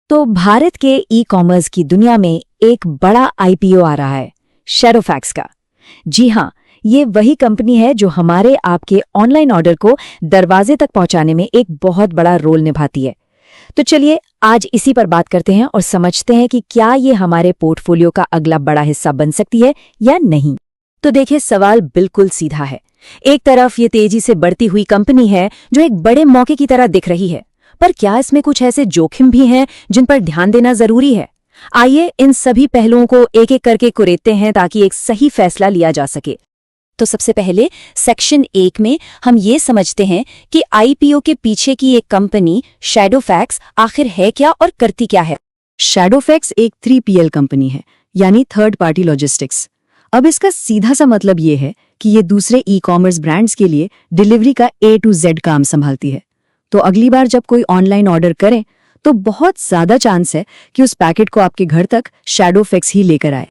तो भारत के e commerce की दुनिया में एक बड़ा आईपीओ आ रहा है, शैडोफैक्स का। जी हाँ, ये वही कंपनी है जो हमारे आपके ऑनलाइन ऑर्डर को दरवाजे तक पहुंचाने में एक बहुत बड़ा रोल निभाती है। तो चलिए आज इसी पर बात करते हैं और समझते हैं कि क्या ये हमारे पोर्टफोलियो का अगला बड़ा हिस्सा बन सकती है या नहीं। तो देखिए, सवाल बिल्कुल सीधा है। एक तरफ ये तेजी से बढ़ती हुई कंपनी है जो एक बड़े मौके की तरह दिख रही है, पर क्या इसमें कुछ ऐसे जोखिम भी हैं जिन पर ध्यान देना जरूरी है? आइए इन सभी पहलुओं को एक एक करके कुरेदते हैं ताकि एक सही फैसला लिया जा सके। तो सबसे पहले सेक्शन 1 में हम ये समझते हैं कि आईपीओ के पीछे की एक कंपनी शैडोफैक्स आखिर है क्या और करती क्या है। शैडोफैक्स एक 3PL कंपनी है, यानी थर्ड पार्टी लॉजिस्टिक्स। अब इसका सीधा सा मतलब ये है कि ये दूसरे ई कॉमर्स ब्रांड्स के लिए डिलीवरी का A to Z काम संभालती है। तो अगली बार जब कोई ऑनलाइन ऑर्डर करें तो बहुत ज्यादा चांस है कि उस पैकेट को आपके घर तक शैडोफैक्स ही लेकर आए।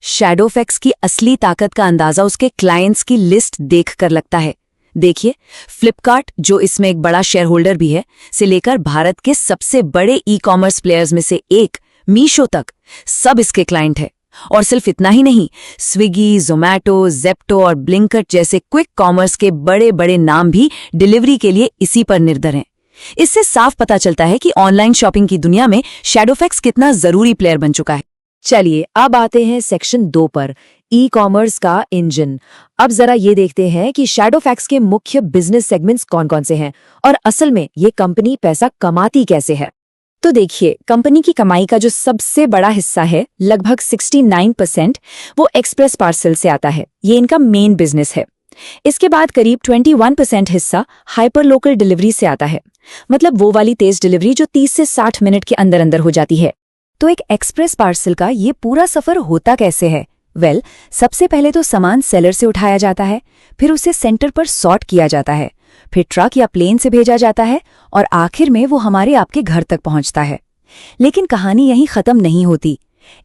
शैडोफैक्स की असली ताकत का अंदाजा उसके क्लाइंट्स की लिस्ट देखकर लगता है। देखिए, फ्लिपकार्ट, जो इसमें एक बड़ा शेयर होल्डर भी है, से लेकर भारत के सबसे बड़े ई कॉमर्स प्लेयर्स में से एक मीशो तक, सब इसके क्लाइंट है। और सिर्फ इतना ही नहीं, स्विगी, जोमैटो, जेप्टो और ब्लिंकिट जैसे क्विक कॉमर्स के बड़े बड़े नाम भी डिलीवरी के लिए इसी पर निर्भर हैं। इससे साफ पता चलता है कि ऑनलाइन शॉपिंग की दुनिया में शैडोफैक्स कितना जरूरी प्लेयर बन चुका है। चलिए अब आते हैं सेक्शन 2 पर, ई कॉमर्स का इंजन। अब जरा ये देखते हैं कि शैडोफैक्स के मुख्य बिजनेस सेगमेंट्स कौन-कौन से हैं और असल में ये कंपनी पैसा कमाती कैसे है। तो देखिए, कंपनी की कमाई का जो सबसे बड़ा हिस्सा है, लगभग 69%, वो एक्सप्रेस पार्सल से आता है। ये इनका मेन बिजनेस है। इसके बाद करीब 21% हिस्सा हाइपर लोकल डिलीवरी से आता है, मतलब वो वाली तेज डिलीवरी जो 30 से 60 मिनट के अंदर अंदर हो जाती है। तो एक एक्सप्रेस पार्सल का ये पूरा सफर होता कैसे है? सबसे पहले तो सामान सेलर से उठाया जाता है, फिर उसे सेंटर पर सॉर्ट किया जाता है, फिर ट्रक या प्लेन से भेजा जाता है और आखिर में वो हमारे आपके घर तक पहुंचता है। लेकिन कहानी यहीं खत्म नहीं होती।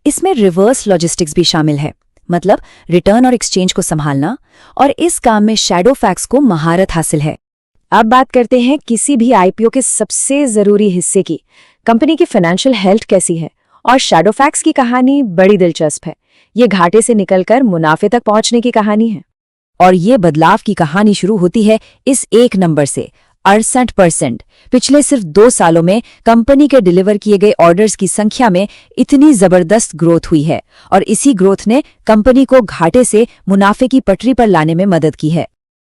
इसमें रिवर्स लॉजिस्टिक्स भी शामिल है, मतलब रिटर्न और एक्सचेंज को संभालना, और इस काम में शैडोफैक्स को महारत हासिल है। अब बात करते हैं किसी भी आईपीओ के सबसे जरूरी हिस्से की, कंपनी की फाइनेंशियल हेल्थ कैसी है। और शैडोफैक्स की कहानी बड़ी दिलचस्प है। ये घाटे से निकलकर मुनाफे तक पहुंचने की कहानी है। और ये बदलाव की कहानी शुरू होती है इस एक नंबर से, 68%। पिछले सिर्फ 2 सालों में कंपनी के डिलीवर किए गए ऑर्डर्स की संख्या में इतनी जबरदस्त ग्रोथ हुई है और इसी ग्रोथ ने कंपनी को घाटे से मुनाफे की पटरी पर लाने में मदद की है।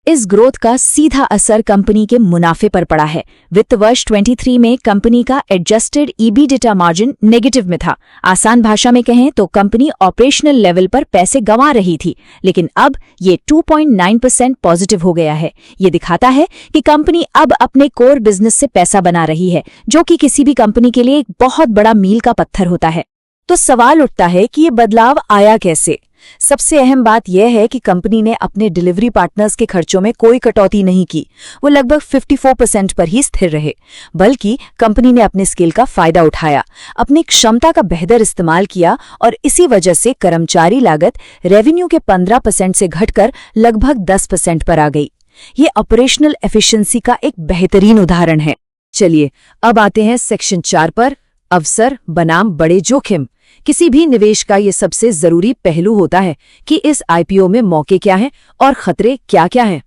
इस ग्रोथ का सीधा असर कंपनी के मुनाफे पर पड़ा है। वित्त वर्ष 23 में कंपनी का एडजस्टेड ईबीडिटा मार्जिन नेगेटिव में था। आसान भाषा में कहें तो कंपनी ऑपरेशनल लेवल पर पैसे गंवा रही थी, लेकिन अब ये 2.9% पॉजिटिव हो गया है। ये दिखाता है कि कंपनी अब अपने कोर बिजनेस से पैसा बना रही है, जो कि किसी भी कंपनी के लिए एक बहुत बड़ा मील का पत्थर होता है। तो सवाल उठता है कि ये बदलाव आया कैसे? सबसे अहम बात यह है कि कंपनी ने अपने डिलीवरी पार्टनर्स के खर्चों में कोई कटौती नहीं की। वो लगभग 54% पर ही स्थिर रहे, बल्कि कंपनी ने अपने स्केल का फायदा उठाया, अपनी क्षमता का बेहतर इस्तेमाल किया और इसी वजह से कर्मचारी लागत रेवेन्यू के 15% से घटकर लगभग 10% पर आ गई। ये ऑपरेशनल एफिशिएंसी का एक बेहतरीन उदाहरण है। चलिए अब आते हैं सेक्शन 4 पर, अवसर बनाम बड़े जोखिम। किसी भी निवेश का ये सबसे जरूरी पहलू होता है कि इस आईपीओ में मौके क्या हैं और खतरे क्या क्या हैं।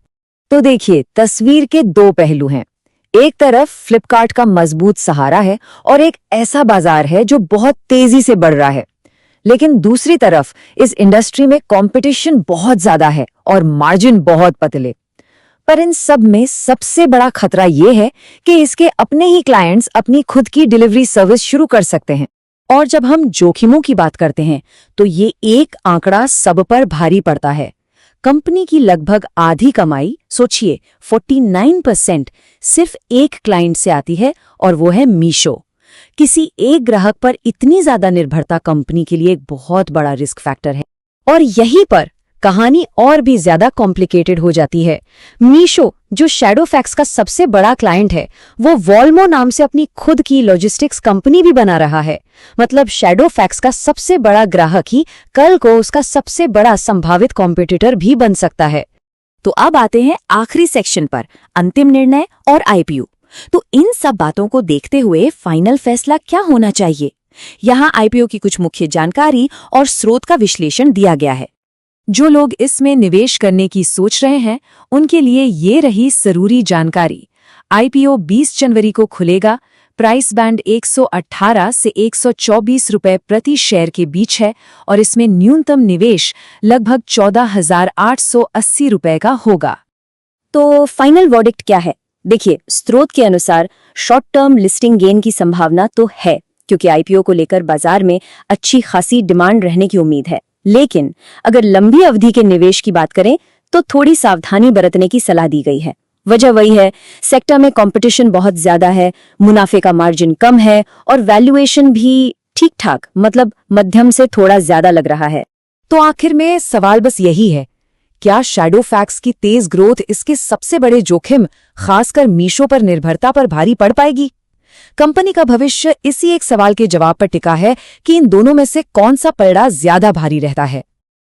तो देखिए, तस्वीर के 2 पहलू हैं। एक तरफ फ्लिपकार्ट का मजबूत सहारा है और एक ऐसा बाजार है जो बहुत तेजी से बढ़ रहा है। लेकिन दूसरी तरफ इस इंडस्ट्री में कंपटीशन बहुत ज्यादा है और मार्जिन बहुत पतले। पर इन सब में सबसे बड़ा खतरा ये है कि इसके अपने ही क्लाइंट्स अपनी खुद की डिलीवरी सर्विस शुरू कर सकते हैं। और जब हम जोखिमों की बात करते हैं तो ये एक आंकड़ा सब पर भारी पड़ता है। कंपनी की लगभग आधी कमाई, सोचिए 49%, सिर्फ एक क्लाइंट से आती है और वो है मीशो। किसी एक ग्राहक पर इतनी ज्यादा निर्भरता कंपनी के लिए एक बहुत बड़ा रिस्क फैक्टर है। और यहीं पर कहानी और भी ज्यादा कॉम्प्लिकेटेड हो जाती है। मीशो, जो शैडोफैक्स का सबसे बड़ा क्लाइंट है, वो वॉल्मो नाम से अपनी खुद की लॉजिस्टिक्स कंपनी भी बना रहा है। मतलब शैडोफैक्स का सबसे बड़ा ग्राहक ही कल को उसका सबसे बड़ा संभावित कॉम्पिटिटर भी बन सकता है। तो अब आते हैं आखिरी सेक्शन पर, अंतिम निर्णय और आईपीओ। तो इन सब बातों को देखते हुए फाइनल फैसला क्या होना चाहिए? यहाँ आईपीओ की कुछ मुख्य जानकारी और स्रोत का विश्लेषण दिया गया है। जो लोग इसमें निवेश करने की सोच रहे हैं, उनके लिए ये रही जरूरी जानकारी। आईपीओ 20 जनवरी को खुलेगा। प्राइस बैंड 118 से 124 रुपए प्रति शेयर के बीच है और इसमें न्यूनतम निवेश लगभग 14,880 रुपए का होगा। तो फाइनल वर्डिक्ट क्या है? देखिए, स्रोत के अनुसार शॉर्ट टर्म लिस्टिंग गेन की संभावना तो है, क्योंकि आईपीओ को लेकर बाजार में अच्छी खासी डिमांड रहने की उम्मीद है। लेकिन अगर लंबी अवधि के निवेश की बात करें तो थोड़ी सावधानी बरतने की सलाह दी गई है। वजह वही है, सेक्टर में कंपटीशन बहुत ज्यादा है, मुनाफे का मार्जिन कम है और वैल्यूएशन भी ठीक ठाक, मतलब मध्यम से थोड़ा ज्यादा लग रहा है। तो आखिर में सवाल बस यही है, क्या शैडोफैक्स की तेज ग्रोथ इसके सबसे बड़े जोखिम, खासकर मीशो पर निर्भरता पर भारी पड़ पाएगी? कंपनी का भविष्य इसी एक सवाल के जवाब पर टिका है कि इन दोनों में से कौन सा पलड़ा ज्यादा भारी रहता है।